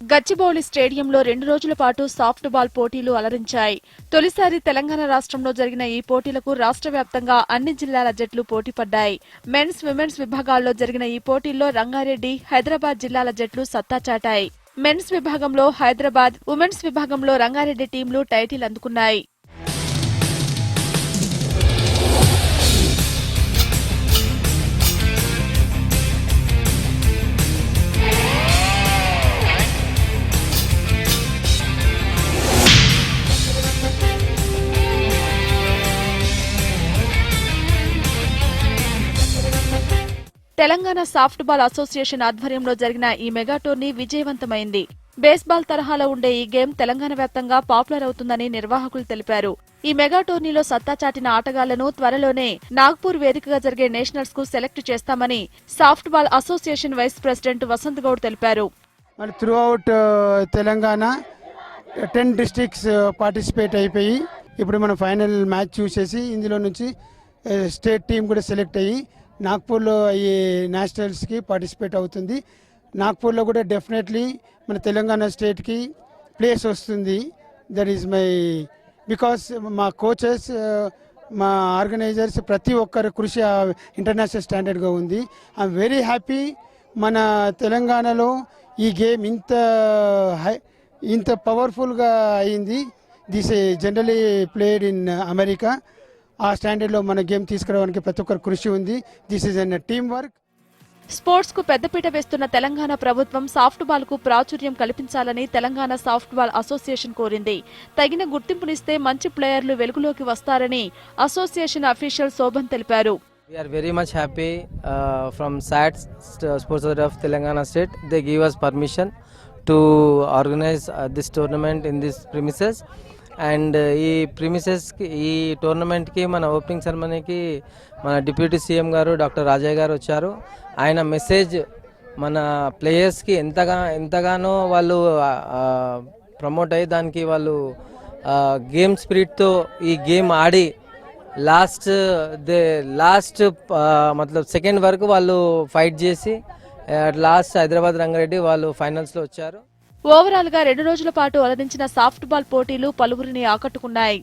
గచ్చిబౌలి స్టేడియంలో 2 రోజుల పాటు సాఫ్ట్ బాల్ పోటీలు అలరించాయి. తొలిసారి తెలంగాణ రాష్ట్రంలో జరిగిన ఈ పోటీలకు రాష్ట్ర వ్యాప్తంగా అన్ని జిల్లాల జట్లు పోటీపడ్డాయి. మెన్స్, విమెన్స్ విభాగాల్లో జరిగిన ఈ పోటీల్లో రంగారెడ్డి, హైదరాబాద్ జిల్లాల జట్లు సత్తా చాటాయి. మెన్స్ విభాగంలో హైదరాబాద్, ఉమెన్స్ విభాగంలో రంగారెడ్డి టీంలు టైటిల్ అందుకున్నాయి. తెలంగాణ సాఫ్ట్ బాల్ అసోసియేషన్ ఆధ్వర్యంలో జరిగిన ఈ మెగా టోర్నీ విజయవంతమైంది. బేస్బాల్ తరహాలో ఉండే ఈ గేమ్ తెలంగాణ వ్యాప్తంగా పాపులర్ అవుతుందని నిర్వాహకులు తెలిపారు. ఈ మెగా టోర్నీలో సత్తా చాటిన ఆటగాళ్లను త్వరలోనే నాగ్పూర్ వేదికగా జరిగే నేషనల్స్ కు సెలెక్ట్ చేస్తామని softball association vice president Vasant Goud తెలిపారు. త్రూఅవుట్ తెలంగాణ 10 డిస్ట్రిక్ట్స్ పార్టిసిపేట్ అయిపోయి ఇప్పుడు మనం ఫైనల్ మ్యాచ్ చూసేసి ఇందులో నుంచి స్టేట్ టీం కూడా సెలెక్ట్ అయ్యి నాగ్పూర్లో ఈ నేషనల్స్కి పార్టిసిపేట్ అవుతుంది. నాగ్పూర్లో కూడా డెఫినెట్లీ మన తెలంగాణ స్టేట్కి ప్లేస్ వస్తుంది. దట్ ఈస్ మై బికాస్ మా కోచెస్, మా ఆర్గనైజర్స్ ప్రతి ఒక్కరి కృషి ఇంటర్నేషనల్ స్టాండర్డ్గా ఉంది. ఐఎమ్ వెరీ హ్యాపీ మన తెలంగాణలో ఈ గేమ్ ఇంత పవర్ఫుల్గా అయింది. This generally played in America. ఆ స్టాండర్డ్లో మన గేమ్ తీసుకురావడానికి ప్రతి ఒక్కరు కృషి ఉంది. This is an team work. Sports కు పెద్దపీట వేస్తున్న తెలంగాణ ప్రభుత్వం సాఫ్ట్ బాల్ కు ప్రాచుర్యం కల్పించాలని తెలంగాణ సాఫ్ట్ బాల్ అసోసియేషన్ కోరింది. తగిన గుర్తింపునిస్తే మంచి ప్లేయర్లు వెలుగులోకి వస్తారని అసోసియేషన్ అఫీషియల్ శోభన్ తెలిపారు. We are very much happy from SAT Sports Authority of Telangana State. They give us permission to organize this tournament in this premises. And ఈ ప్రిమిసెస్కి, ఈ టోర్నమెంట్కి, మన ఓపెనింగ్ సెరమనీకి మన డిప్యూటీ సీఎం గారు డాక్టర్ రాజయ్య గారు వచ్చారు. ఆయన మెసేజ్ మన ప్లేయర్స్కి ఎంతగానో వాళ్ళు ప్రమోట్ అయ్యి దానికి వాళ్ళు గేమ్ స్పిరిట్తో ఈ గేమ్ ఆడి లాస్ట్ మతలబ్ సెకండ్ వరకు వాళ్ళు ఫైట్ చేసి లాస్ట్ హైదరాబాద్ రంగారెడ్డి వాళ్ళు ఫైనల్స్లో వచ్చారు. ఓవరాల్ గా 2 రోజుల పాటు అలరించిన సాఫ్ట్ బాల్ పోటీలు పలువురిని ఆకట్టుకున్నాయి.